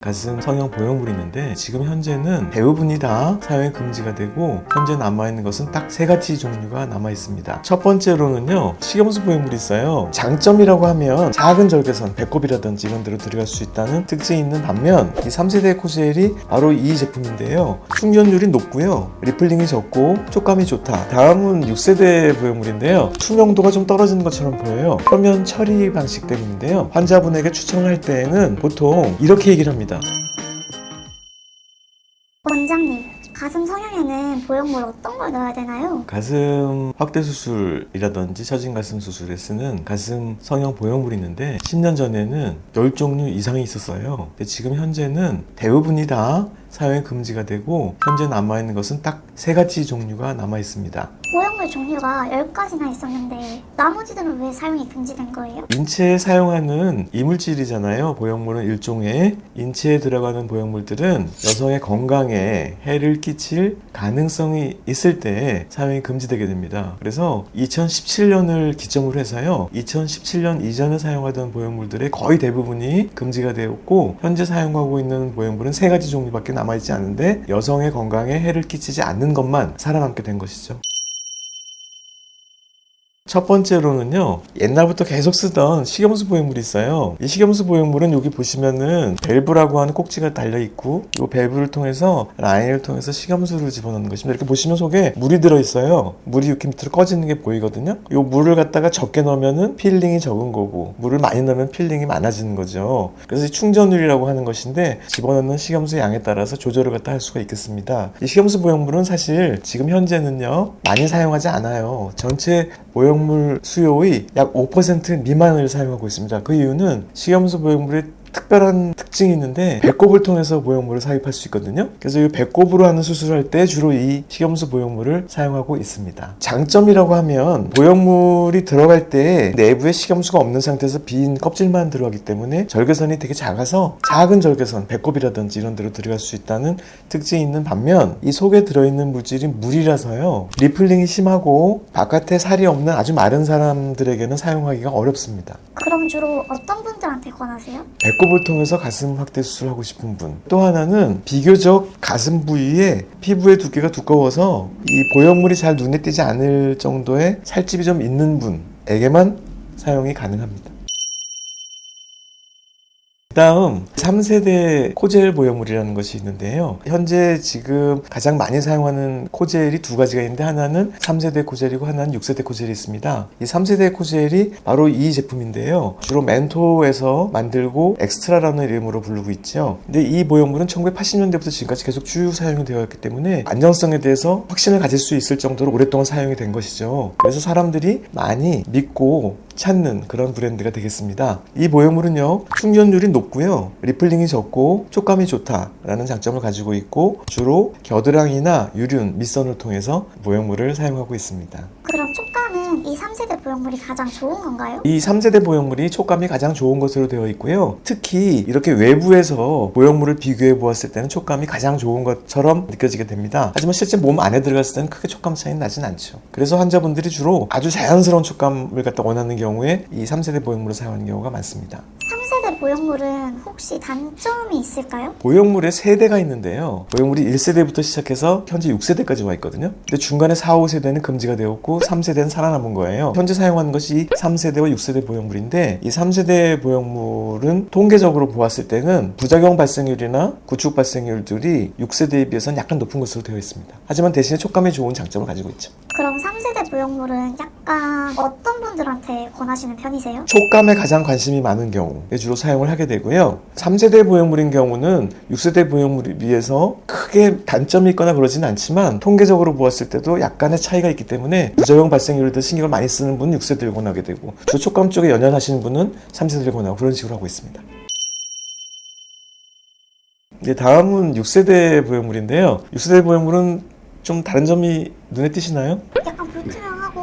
가슴 성형 보형물이 있는데 지금 현재는 대부분이 다 사용이 금지가 되고 현재 남아있는 것은 딱 세 가지 종류가 남아있습니다. 첫 번째로는요, 식염수 보형물이 있어요. 장점이라고 하면 작은 절개선, 배꼽이라든지 이런 데로 들어갈 수 있다는 특징이 있는 반면 이 3세대 코젤이 바로 이 제품인데요. 충전율이 높고요, 리플링이 적고 촉감이 좋다. 다음은 6세대 보형물인데요. 투명도가 좀 떨어지는 것처럼 보여요. 표면 처리 방식 때문인데요. 환자분에게 추천할 때에는 보통 이렇게 얘기를 합니다. 원장님, 가슴 성형에는 보형물 어떤 걸 넣어야 되나요? 가슴 확대 수술이라든지 처진 가슴 수술에 쓰는 가슴 성형 보형물이 있는데 10년 전에는 10종류 이상이 있었어요. 근데 지금 현재는 대부분이 다 사용이 금지가 되고 현재 남아있는 것은 딱 세 가지 종류가 남아있습니다. 보형물 종류가 10가지나 있었는데 나머지들은 왜 사용이 금지된 거예요? 인체에 사용하는 이물질이잖아요. 보형물은 일종의 인체에 들어가는 보형물들은 여성의 건강에 해를 끼칠 가능성이 있을 때 사용이 금지되게 됩니다. 그래서 2017년을 기점으로 해서요, 2017년 이전에 사용하던 보형물들의 거의 대부분이 금지가 되었고 현재 사용하고 있는 보형물은 세 가지 종류밖에 남아있지 않은데 여성의 건강에 해를 끼치지 않는 것만 살아남게 된 것이죠. 첫 번째로는요, 옛날부터 계속 쓰던 식염수 보형물이 있어요. 이 식염수 보형물은 여기 보시면은 밸브라고 하는 꼭지가 달려있고 이 밸브를 통해서 라인을 통해서 식염수를 집어넣는 것입니다. 이렇게 보시면 속에 물이 들어있어요. 물이 이렇게 밑으로 꺼지는 게 보이거든요. 이 물을 갖다가 적게 넣으면은 필링이 적은 거고 물을 많이 넣으면 필링이 많아지는 거죠. 그래서 이 충전율이라고 하는 것인데 집어넣는 식염수 양에 따라서 조절을 갖다 할 수가 있겠습니다. 이 식염수 보형물은 사실 지금 현재는요 많이 사용하지 않아요. 전체 보형물 수요의 약 5% 미만을 사용하고 있습니다. 그 이유는 식염수 보형물의 특별한 특징이 있는데 배꼽을 통해서 보형물을 삽입할 수 있거든요. 그래서 이 배꼽으로 하는 수술을 할 때 주로 이 식염수 보형물을 사용하고 있습니다. 장점이라고 하면 보형물이 들어갈 때 내부에 식염수가 없는 상태에서 빈 껍질만 들어가기 때문에 절개선이 되게 작아서 작은 절개선, 배꼽이라든지 이런 데로 들어갈 수 있다는 특징이 있는 반면 이 속에 들어있는 물질이 물이라서요, 리플링이 심하고 바깥에 살이 없는 아주 마른 사람들에게는 사용하기가 어렵습니다. 그럼 주로 어떤 분들한테 권하세요? 배꼽을 통해서 가슴 확대 수술을 하고 싶은 분, 또 하나는 비교적 가슴 부위에 피부의 두께가 두꺼워서 이 보형물이 잘 눈에 띄지 않을 정도의 살집이 좀 있는 분에게만 사용이 가능합니다. 다음 3세대 코젤 보형물이라는 것이 있는데요. 현재 지금 가장 많이 사용하는 코젤이 두 가지가 있는데 하나는 3세대 코젤이고 하나는 6세대 코젤이 있습니다. 이 3세대 코젤이 바로 이 제품인데요. 주로 멘토에서 만들고 엑스트라라는 이름으로 부르고 있죠. 근데 이 보형물은 1980년대부터 지금까지 계속 쭉 사용이 되어 왔기 때문에 안정성에 대해서 확신을 가질 수 있을 정도로 오랫동안 사용이 된 것이죠. 그래서 사람들이 많이 믿고 찾는 그런 브랜드가 되겠습니다. 이 보형물은요, 충전율이 높고요, 리플링이 적고 촉감이 좋다라는 장점을 가지고 있고 주로 겨드랑이나 유륜, 밑선을 통해서 보형물을 사용하고 있습니다. 그럼 촉감은 이 3세대 보형물이 가장 좋은 건가요? 이 3세대 보형물이 촉감이 가장 좋은 것으로 되어 있고요. 특히 이렇게 외부에서 보형물을 비교해 보았을 때는 촉감이 가장 좋은 것처럼 느껴지게 됩니다. 하지만 실제 몸 안에 들어갔을 때는 크게 촉감 차이는 나진 않죠. 그래서 환자분들이 주로 아주 자연스러운 촉감을 갖다 원하는 경우에 이 3세대 보형물을 사용하는 경우가 많습니다. 3세대 보형물은 혹시 단점이 있을까요? 보형물에 세대가 있는데요. 보형물이 1세대부터 시작해서 현재 6세대까지 와 있거든요. 근데 중간에 4, 5세대는 금지가 되었고 3세대는 살아남은 거예요. 현재 사용하는 것이 3세대와 6세대 보형물인데 이 3세대 보형물은 통계적으로 보았을 때는 부작용 발생률이나 구축 발생률들이 6세대에 비해서는 약간 높은 것으로 되어 있습니다. 하지만 대신에 촉감이 좋은 장점을 가지고 있죠. 그럼 3세대 보형물은 약간 어떤 분들한테 권하시는 편이세요? 촉감에 가장 관심이 많은 경우에 주로 사용을 하게 되고요. 3세대 보형물인 경우는 6세대 보형물에 비해서 크게 단점이 있거나 그러지는 않지만 통계적으로 보았을 때도 약간의 차이가 있기 때문에 부작용 발생률에 대해 신경을 많이 쓰는 분은 6세대를 권하게 되고 주 촉감 쪽에 연연하시는 분은 3세대를 권하고 그런 식으로 하고 있습니다. 이제 다음은 6세대 보형물인데요. 6세대 보형물은 좀 다른 점이 눈에 띄시나요? 약간 불투명하고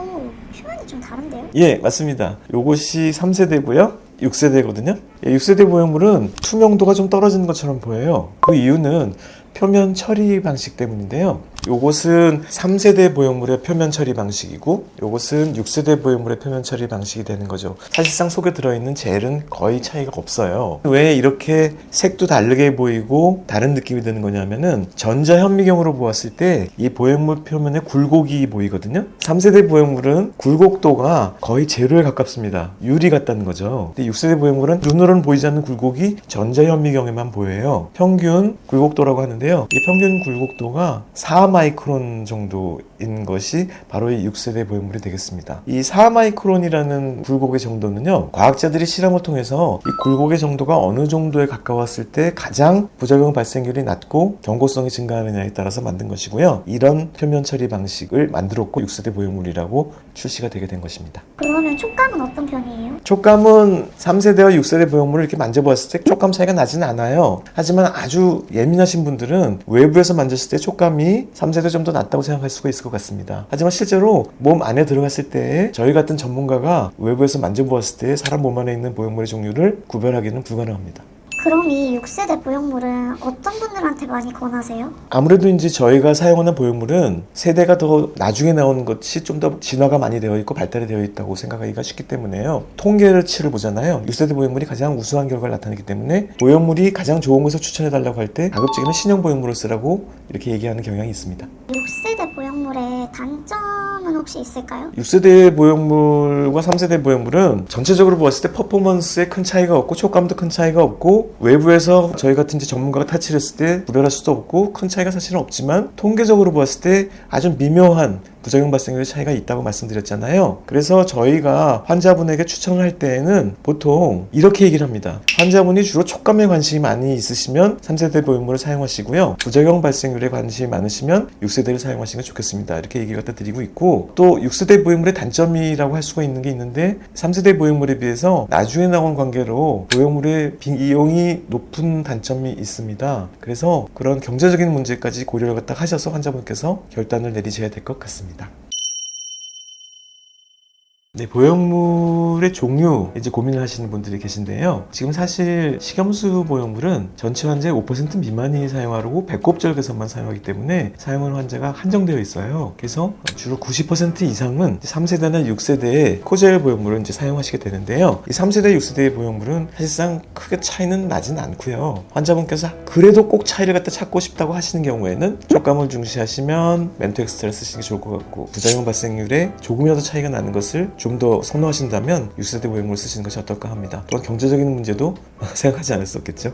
표면이 좀 다른데요? 예, 맞습니다. 요것이 3세대고요. 6세대거든요. 6세대 보형물은 투명도가 좀 떨어지는 것처럼 보여요. 그 이유는 표면 처리 방식 때문인데요. 요것은 3세대 보형물의 표면 처리 방식이고 요것은 6세대 보형물의 표면 처리 방식이 되는 거죠. 사실상 속에 들어있는 젤은 거의 차이가 없어요. 왜 이렇게 색도 다르게 보이고 다른 느낌이 드는 거냐면은 전자 현미경으로 보았을 때 이 보형물 표면에 굴곡이 보이거든요. 3세대 보형물은 굴곡도가 거의 제로에 가깝습니다. 유리 같다는 거죠. 근데 6세대 보형물은 눈으로는 보이지 않는 굴곡이 전자 현미경에만 보여요. 평균 굴곡도라고 하는데요. 이 평균 굴곡도가 4마이크론 정도인 것이 바로 이 6세대 보형물이 되겠습니다. 이 4마이크론이라는 굴곡의 정도는요, 과학자들이 실험을 통해서 이 굴곡의 정도가 어느 정도에 가까웠을 때 가장 부작용 발생률이 낮고 경고성이 증가하느냐에 따라서 만든 것이고요. 이런 표면 처리 방식을 만들었고 6세대 보형물이라고 출시가 되게 된 것입니다. 그러면 촉감은 어떤 편이에요? 촉감은 3세대와 6세대 보형물을 이렇게 만져보았을 때 촉감 차이가 나지는 않아요. 하지만 아주 예민하신 분들은 외부에서 만졌을 때 촉감이 3세대 좀 더 낫다고 생각할 수가 있을 것 같습니다. 하지만 실제로 몸 안에 들어갔을 때 저희 같은 전문가가 외부에서 만져보았을 때 사람 몸 안에 있는 보형물의 종류를 구별하기는 불가능합니다. 그럼 이 6세대 보형물은 어떤 분들한테 많이 권하세요? 아무래도 이제 저희가 사용하는 보형물은 세대가 더 나중에 나오는 것이 좀 더 진화가 많이 되어 있고 발달이 되어 있다고 생각하기가 쉽기 때문에요. 통계치를 보잖아요. 6세대 보형물이 가장 우수한 결과를 나타내기 때문에 보형물이 가장 좋은 것을 추천해달라고 할 때 가급적이면 신형 보형물을 쓰라고 이렇게 얘기하는 경향이 있습니다. 6세대 보형물의 단점은 혹시 있을까요? 6세대 보형물과 3세대 보형물은 전체적으로 보았을 때 퍼포먼스에 큰 차이가 없고 촉감도 큰 차이가 없고 외부에서 저희 같은 이제 전문가가 타치를 했을 때 구별할 수도 없고 큰 차이가 사실은 없지만 통계적으로 보았을 때 아주 미묘한 부작용 발생률의 차이가 있다고 말씀드렸잖아요. 그래서 저희가 환자분에게 추천을 할 때에는 보통 이렇게 얘기를 합니다. 환자분이 주로 촉감에 관심이 많이 있으시면 3세대 보형물을 사용하시고요. 부작용 발생률에 관심이 많으시면 6세대를 사용하시는 게 좋겠습니다. 이렇게 얘기를 갖다 드리고 있고, 또 6세대 보형물의 단점이라고 할 수가 있는 게 있는데 3세대 보형물에 비해서 나중에 나온 관계로 보형물의 비용이 높은 단점이 있습니다. 그래서 그런 경제적인 문제까지 고려를 갖다 하셔서 환자분께서 결단을 내리셔야 될 것 같습니다. 네, 보형물의 종류 이제 고민을 하시는 분들이 계신데요. 지금 사실 식염수 보형물은 전체 환자의 5% 미만이 사용하고 배꼽절개선만 사용하기 때문에 사용하는 환자가 한정되어 있어요. 그래서 주로 90% 이상은 3세대나 6세대의 코젤 보형물을 이제 사용하시게 되는데요. 이 3세대, 6세대의 보형물은 사실상 크게 차이는 나진 않고요. 환자분께서 그래도 꼭 차이를 갖다 찾고 싶다고 하시는 경우에는 촉감을 중시하시면 멘토엑스트라를 쓰시는 게 좋을 것 같고, 부작용 발생률에 조금이라도 차이가 나는 것을 좀 더 선호하신다면 6세대 보형물을 쓰시는 것이 어떨까 합니다. 또한 경제적인 문제도 생각하지 않을 수 없겠죠.